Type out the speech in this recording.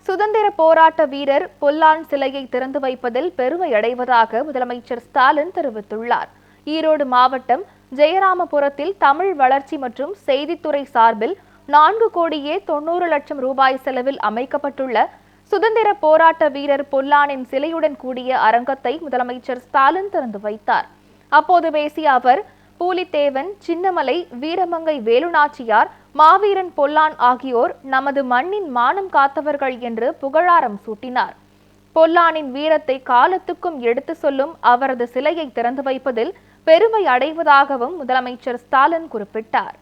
சுதந்திர போராட்ட வீரர் பொல்லான் சிலையை திறந்து வைப்பதில் பெருமை அடைவதாக முதலமைச்சர் ஸ்டாலின் தெரிவித்துள்ளார். ஈரோடு மாவட்டம் ஜெயராமபுரத்தில் தமிழ் வளர்ச்சி மற்றும் செய்தித்துறை சார்பில் 4,90,00,000 ரூபாய் செலவில் அமைக்கப்பட்டுள்ள சுதந்திர போராட்ட வீரர் பொல்லானின் சிலையுடன் கூடிய அரங்கத்தை முதலமைச்சர் ஸ்டாலின் திறந்து வைத்தார். அப்போது பேசிய அவர், பூலித்தேவன், சின்னமலை, வீரமங்கை வேலுநாச்சியார், மாவீரன் பொல்லான் ஆகியோர் நமது மண்ணின் மானம் காத்தவர்கள் என்று புகழாரம் சூட்டினார். பொல்லானின் வீரத்தை காலத்துக்கும் எடுத்து சொல்லும் அவரது சிலையை திறந்து வைப்பதில் பெருமை அடைவதாகவும் முதலமைச்சர் ஸ்டாலின் குறிப்பிட்டார்.